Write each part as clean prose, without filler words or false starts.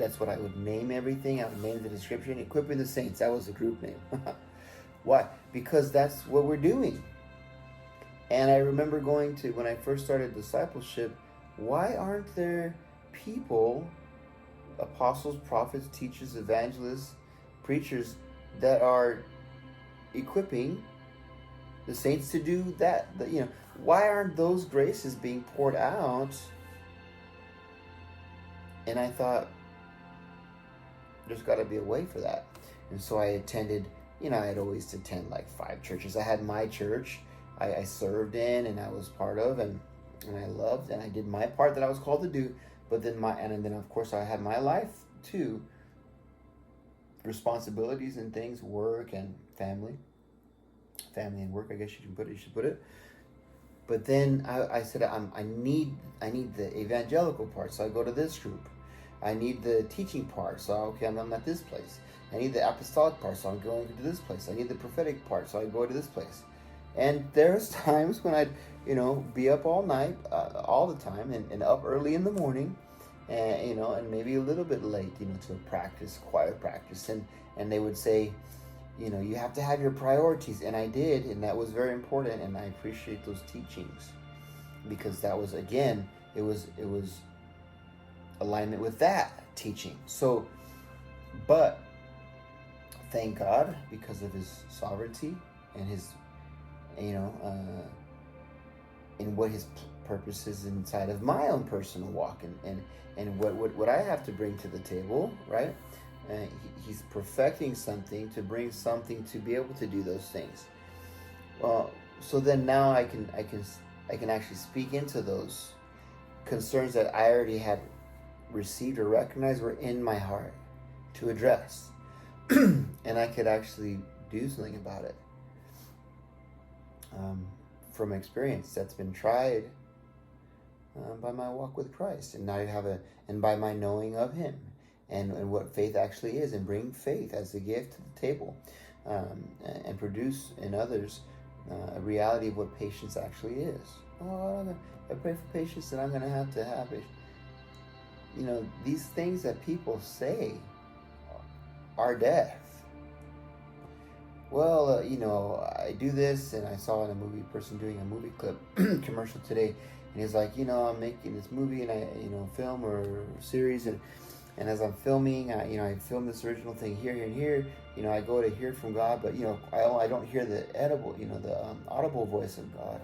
That's what I would name everything. I would name the description. Equipping the Saints. That was the group name. Why? Because that's what we're doing. And I remember going to, when I first started discipleship, why aren't there people, apostles, prophets, teachers, evangelists, preachers, that are equipping the saints to do that? Why aren't those graces being poured out? And I thought, there's got to be a way for that. And so I attended, I'd always attend like 5 churches. I had my church I served in and I was part of, and I loved, and I did my part that I was called to do. But then then of course I had my life too, responsibilities and things, work and family and work, I guess you should put it. But then I said, I need the evangelical part, so I go to this group. I need the teaching part, so okay, I'm at this place. I need the apostolic part, so I'm going to this place. I need the prophetic part, so I go to this place. And there's times when I'd, be up all night, all the time, and up early in the morning, and and maybe a little bit late, to practice, choir practice, and they would say, you have to have your priorities, and I did, and that was very important, and I appreciate those teachings, because that was, again, it was alignment with that teaching. So, but thank God, because of His sovereignty and His, in what His purposes inside of my own personal walk, and what I have to bring to the table, right? He's perfecting something to bring something to be able to do those things. Well, so then now I can actually speak into those concerns that I already had received or recognized were in my heart to address, and I could actually do something about it. From experience that's been tried by my walk with Christ, and now I have and by my knowing of Him, and what faith actually is, and bring faith as a gift to the table, and produce in others a reality of what patience actually is. I pray for patience, and I'm going to have it. These things that people say are death. Well, I do this, and I saw in a movie, person doing a movie clip commercial today, and he's like, I'm making this movie, and I, film or series, and as I'm filming, I film this original thing here, and here, I go to hear from God, but I don't hear the the audible voice of God.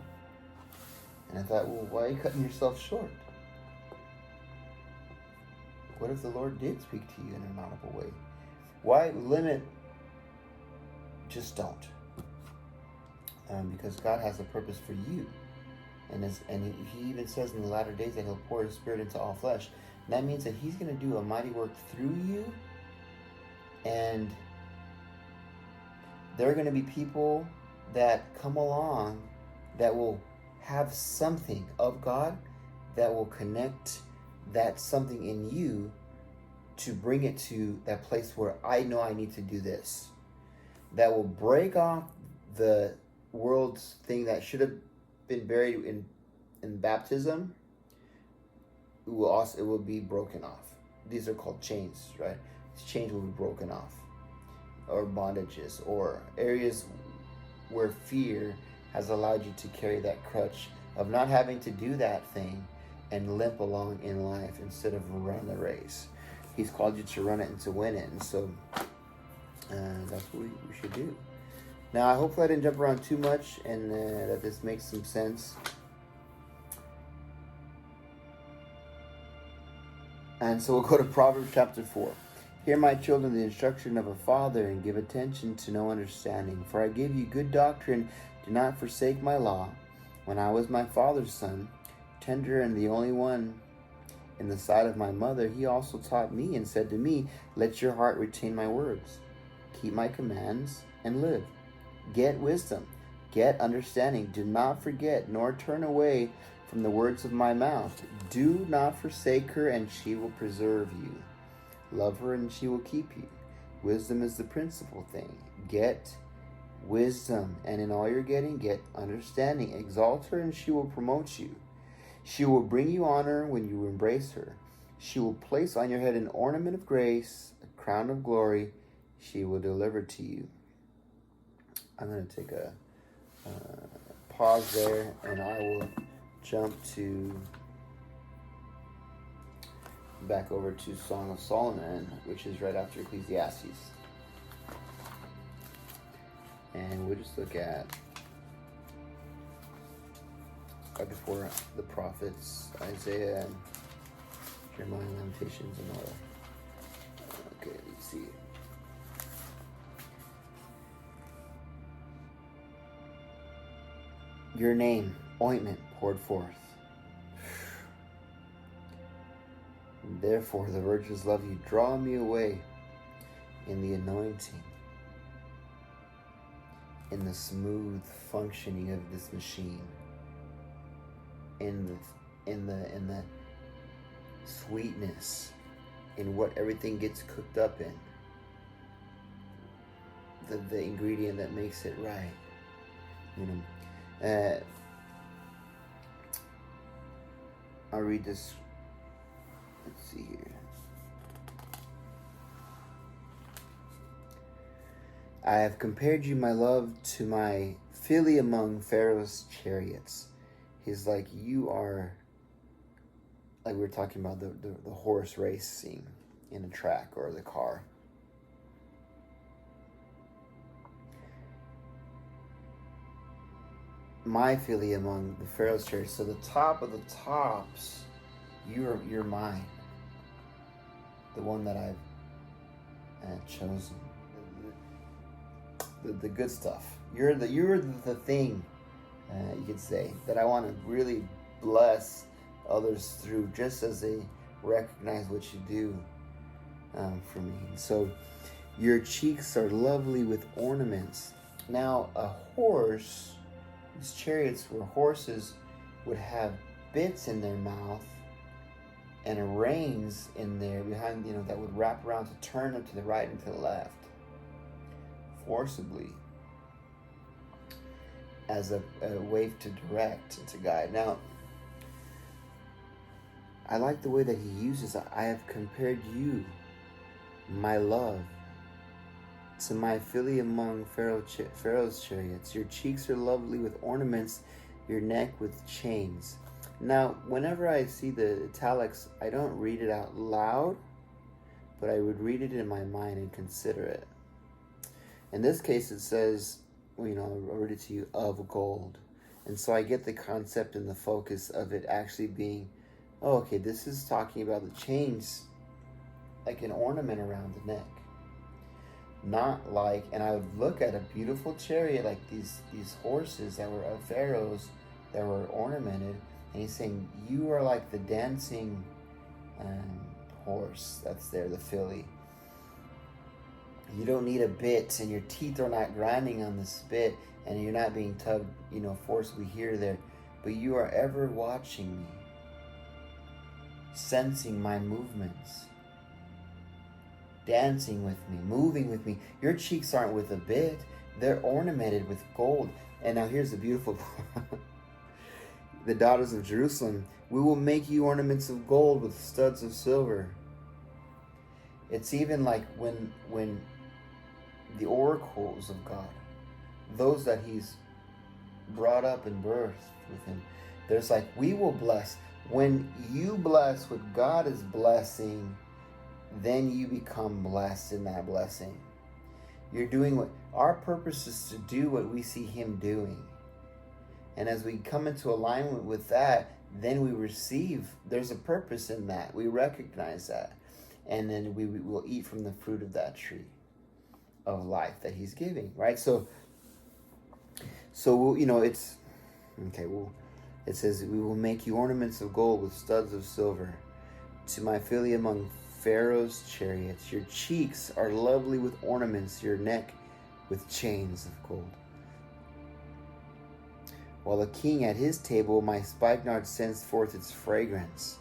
And I thought, well, why are you cutting yourself short? What if the Lord did speak to you in an audible way? Why limit? Just don't, because God has a purpose for you, and He even says in the latter days that He'll pour His Spirit into all flesh. And that means that He's going to do a mighty work through you, and there are going to be people that come along that will have something of God, that will connect that something in you to bring it to that place where I know I need to do this. That will break off the world's thing that should have been buried in baptism. It will be broken off. These are called chains, right? These chains will be broken off, or bondages, or areas where fear has allowed you to carry that crutch of not having to do that thing and limp along in life instead of run the race. He's called you to run it and to win it, and so. That's what we should do. Now, I hope I didn't jump around too much, and that this makes some sense. And so we'll go to Proverbs chapter 4. Hear, my children, the instruction of a father, and give attention to no understanding. For I give you good doctrine, do not forsake my law. When I was my father's son, tender and the only one in the sight of my mother, he also taught me and said to me, let your heart retain my words. Keep my commands and live. Get wisdom, get understanding. Do not forget, nor turn away from the words of my mouth. Do not forsake her, and she will preserve you. Love her, and she will keep you. Wisdom is the principal thing. Get wisdom, and in all you're getting, get understanding. Exalt her, and she will promote you. She will bring you honor when you embrace her. She will place on your head an ornament of grace, a crown of glory. She will deliver to you. I'm going to take a pause there, and I will jump back over to Song of Solomon, which is right after Ecclesiastes. And we'll just look at right before the prophets, Isaiah, Jeremiah, Lamentations, and all that. Okay, let's see. Your name, ointment poured forth. Therefore the virgins love you. Draw me away in the anointing, in the smooth functioning of this machine, in the sweetness, in what everything gets cooked up in, the ingredient that makes it right. I'll read this. Let's see here. I have compared you, my love, to my filly among Pharaoh's chariots. He's like, you are, like we were talking about the horse racing in a track or the car. My filly among the Pharaoh's chariots. So the top of the tops, you're mine. The one that I've chosen. The good stuff. You're the thing, you could say, that I want to really bless others through, just as they recognize what you do for me. So your cheeks are lovely with ornaments. Now a horse, these chariots were horses, would have bits in their mouth and reins in there behind, that would wrap around to turn them to the right and to the left forcibly, as a way to direct and to guide. Now, I like the way that he uses, I have compared you, my love, to my filly among Pharaoh's chariots. Your cheeks are lovely with ornaments, your neck with chains. Now, whenever I see the italics, I don't read it out loud, but I would read it in my mind and consider it. In this case, it says, I'll read it to you, of gold. And so I get the concept and the focus of it actually being, okay, this is talking about the chains, like an ornament around the neck. Not like, and I would look at a beautiful chariot, like these horses that were of Pharaoh's, that were ornamented, and he's saying, you are like the dancing horse that's there, the filly. You don't need a bit, and your teeth are not grinding on this bit, and you're not being tugged, forcibly here or there, but you are ever watching me, sensing my movements, dancing with me, moving with me. Your cheeks aren't with a bit, they're ornamented with gold. And now here's the beautiful the daughters of Jerusalem, we will make you ornaments of gold with studs of silver. It's even like when the oracles of God, those that he's brought up and birthed with him, there's like, we will bless. When you bless what God is blessing, then you become blessed in that blessing. You're doing what our purpose is to do, what we see him doing. And as we come into alignment with that, then we receive, there's a purpose in that. We recognize that. And then we will eat from the fruit of that tree of life that he's giving, right? So it's, okay, it says, we will make you ornaments of gold with studs of silver. To my filly among Pharaoh's chariots, your cheeks are lovely with ornaments, your neck with chains of gold. While the king at his table, my spikenard sends forth its fragrance.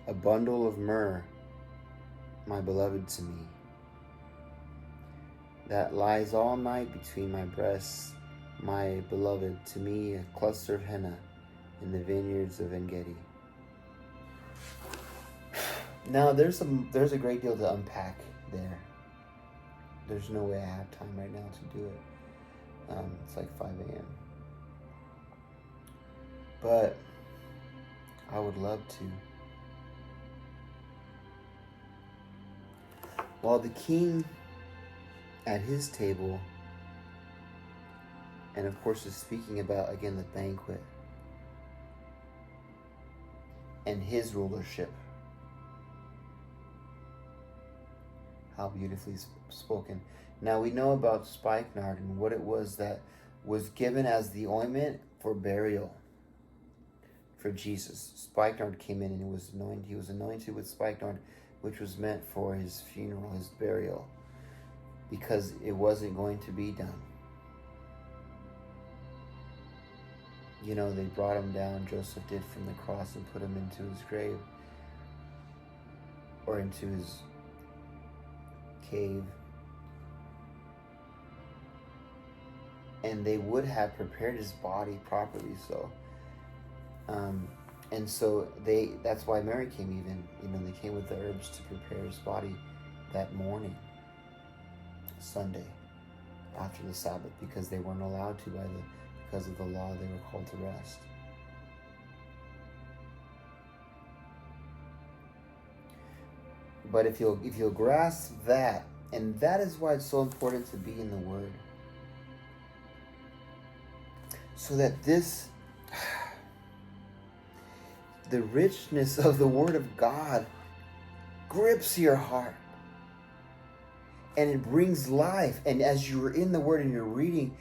A bundle of myrrh, my beloved to me, that lies all night between my breasts, my beloved to me, a cluster of henna in the vineyards of En-Gedi. Now there's a great deal to unpack there. There's no way I have time right now to do it. It's like 5 a.m. But I would love to. While the king at his table, and of course is speaking about, again, the banquet and his rulership. How beautifully spoken. Now we know about spikenard and what it was that was given as the ointment for burial for Jesus. Spikenard came in and he was anointed with spikenard, which was meant for his funeral, his burial, because it wasn't going to be done. You know, they brought him down, Joseph did, from the cross and put him into his grave, or into his cave. And they would have prepared his body properly, and so that's why Mary came, even, they came with the herbs to prepare his body that morning, Sunday, after the Sabbath, because they weren't allowed to because of the law. They were called to rest. But if you'll grasp that, and that is why it's so important to be in the Word, so that the richness of the Word of God grips your heart and it brings life. And as you're in the Word and you're reading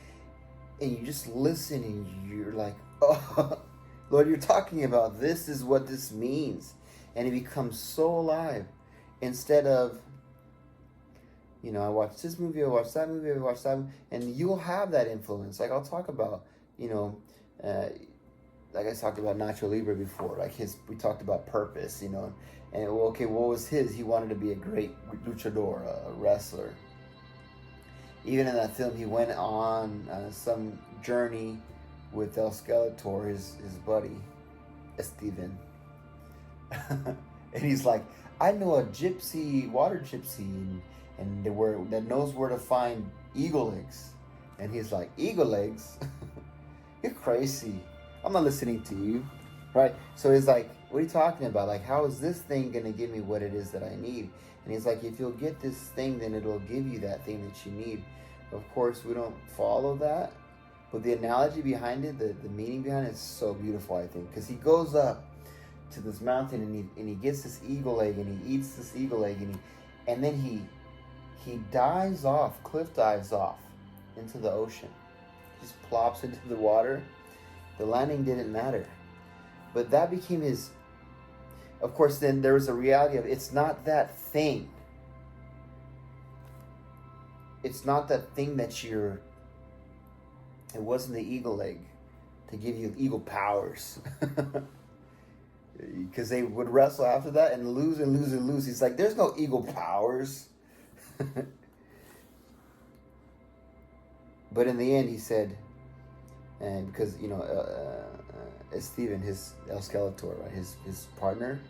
and you just listen and you're like, oh, Lord, you're talking about this is what this means. And it becomes so alive. Instead of, I watched this movie, I watched that movie, I watched that movie, and you'll have that influence. Like I'll talk about, like I talked about Nacho Libre before, we talked about purpose, and what was his? He wanted to be a great luchador, a wrestler. Even in that film, he went on some journey with El Skeletor, his buddy, Steven. And he's like, I know a water gypsy, and that knows where to find eagle eggs. And he's like, eagle legs? You're crazy. I'm not listening to you, right? So he's like, what are you talking about? Like, how is this thing going to give me what it is that I need? And he's like, if you'll get this thing, then it'll give you that thing that you need. Of course, we don't follow that. But the analogy behind it, the meaning behind it is so beautiful, I think. Because he goes up to this mountain and he gets this eagle egg and he eats this eagle egg and then he cliff dives off into the ocean. Just plops into the water. The landing didn't matter. But that became his... Of course, then there was a reality of it's not that thing. It's not that thing that you're... It wasn't the eagle egg to give you eagle powers. Because they would wrestle after that and lose and lose and lose. He's like, there's no eagle powers. But in the end, he said, and because, Steven, his El Skeletor, right, his partner,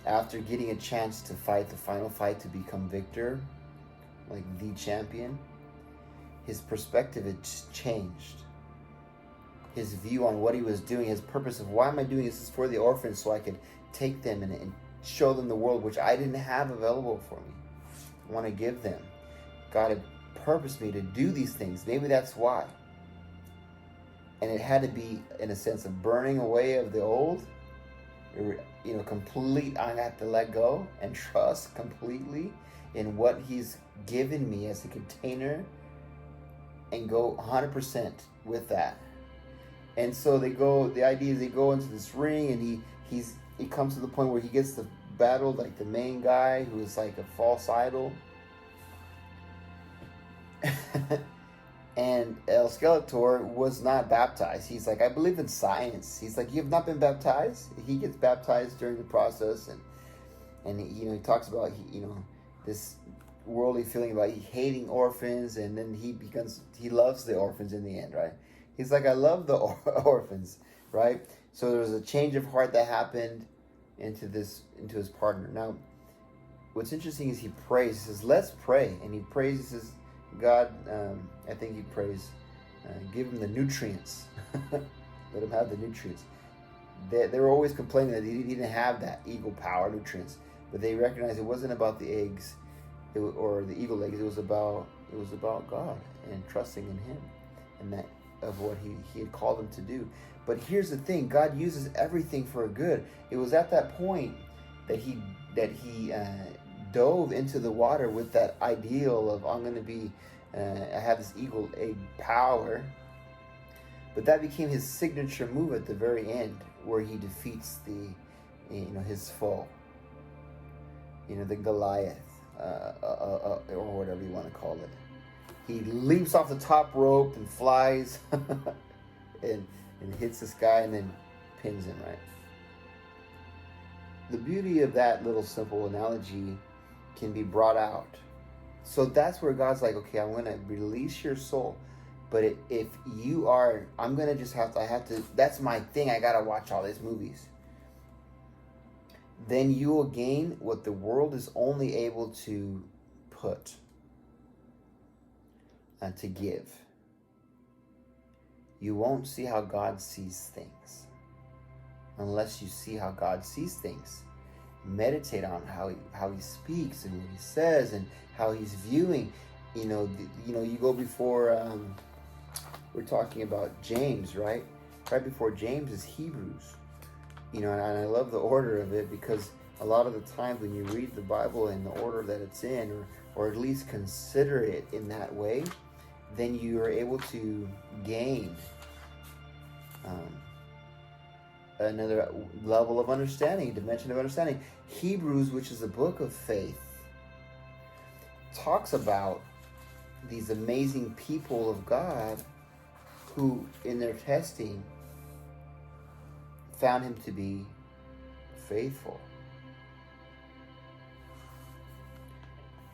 after getting a chance to fight the final fight to become victor, like the champion, his perspective had changed. His view on what he was doing, his purpose of why am I doing this is for the orphans so I could take them and show them the world which I didn't have available for me. I want to give them. God had purposed me to do these things. Maybe that's why. And it had to be in a sense of burning away of the old, complete. I have to let go and trust completely in what he's given me as a container and go 100% with that. And so the idea is they go into this ring and he comes to the point where he gets to battle like the main guy who is like a false idol. And El Skeletor was not baptized. He's like, I believe in science. He's like, you have not been baptized? He gets baptized during the process, and he talks about this worldly feeling about hating orphans, and then he loves the orphans in the end, right? He's like, I love the orphans, right? So there was a change of heart that happened into his partner. Now, what's interesting is he prays. He says, "Let's pray," and he prays. He says, "God," I think he prays, "give him the nutrients. Let him have the nutrients." They were always complaining that he didn't have that eagle power nutrients, but they recognized it wasn't about the eggs, or the eagle eggs. It was about God and trusting in Him, and that of what He had called them to do. But here's the thing: God uses everything for a good. It was at that point that he dove into the water with that ideal of, I'm going to be, I have this eagle egg power. But that became his signature move at the very end, where he defeats his foe, the Goliath, or whatever you want to call it. He leaps off the top rope and flies, and hits this guy and then pins him, right? The beauty of that little simple analogy can be brought out. So that's where God's like, okay, I'm going to release your soul. But if you are, I'm going to just I have to, that's my thing. I got to watch all these movies. Then you will gain what the world is only able to put and to give. You won't see how God sees things unless you see how God sees things. Meditate on how he speaks and what he says and how he's viewing. You go before, we're talking about James, right? Right before James is Hebrews. And I love the order of it, because a lot of the times when you read the Bible in the order that it's in, or at least consider it in that way, then you are able to gain another level of understanding, dimension of understanding. Hebrews, which is a book of faith, talks about these amazing people of God who, in their testing, found him to be faithful.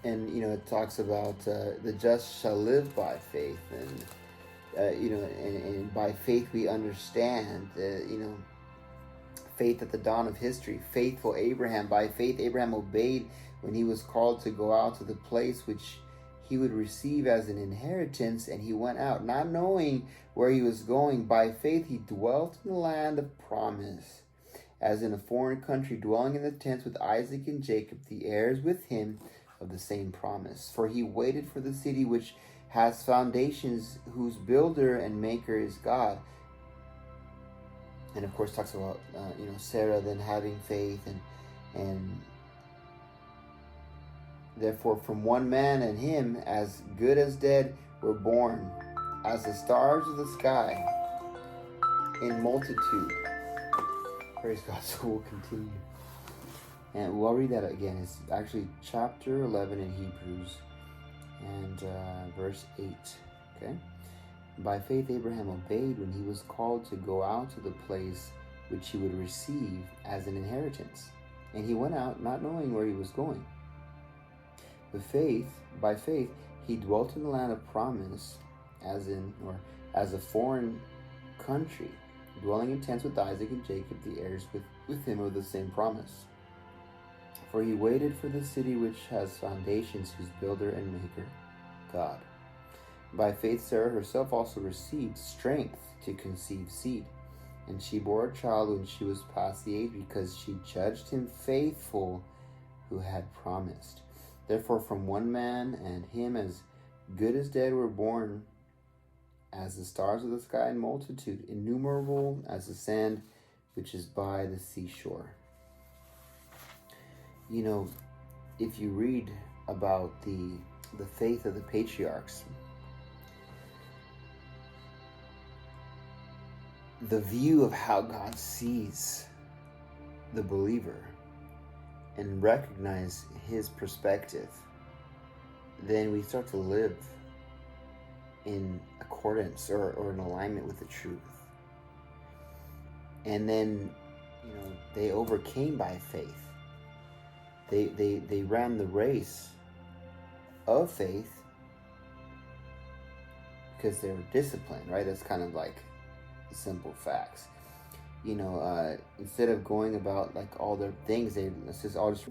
And, it talks about the just shall live by faith. And, and by faith we understand, faith at the dawn of history. Faithful Abraham. By faith Abraham obeyed when he was called to go out to the place which he would receive as an inheritance, and he went out, not knowing where he was going. By faith he dwelt in the land of promise, as in a foreign country, dwelling in the tents with Isaac and Jacob, the heirs with him of the same promise. For he waited for the city which has foundations, whose builder and maker is God. And of course talks about Sarah then having faith, and therefore from one man and him as good as dead were born, as the stars of the sky in multitude. Praise God. So we'll continue. And we'll read that again. It's actually chapter 11 in Hebrews, and verse 8. Okay? By faith Abraham obeyed when he was called to go out to the place which he would receive as an inheritance. And he went out not knowing where he was going. By faith, he dwelt in the land of promise, as a foreign country, dwelling in tents with Isaac and Jacob, the heirs with him of the same promise. For he waited for the city which has foundations, whose builder and maker, God. By faith Sarah herself also received strength to conceive seed, and she bore a child when she was past the age, because she judged him faithful who had promised. Therefore from one man and him as good as dead were born, as the stars of the sky in multitude, innumerable as the sand which is by the seashore. If you read about the faith of the patriarchs, the view of how God sees the believer and recognize his perspective, then we start to live in accordance or in alignment with the truth. And then, they overcame by faith. They ran the race of faith because they were disciplined, right? That's kind of like simple facts. instead of going about like all their things, let's just all just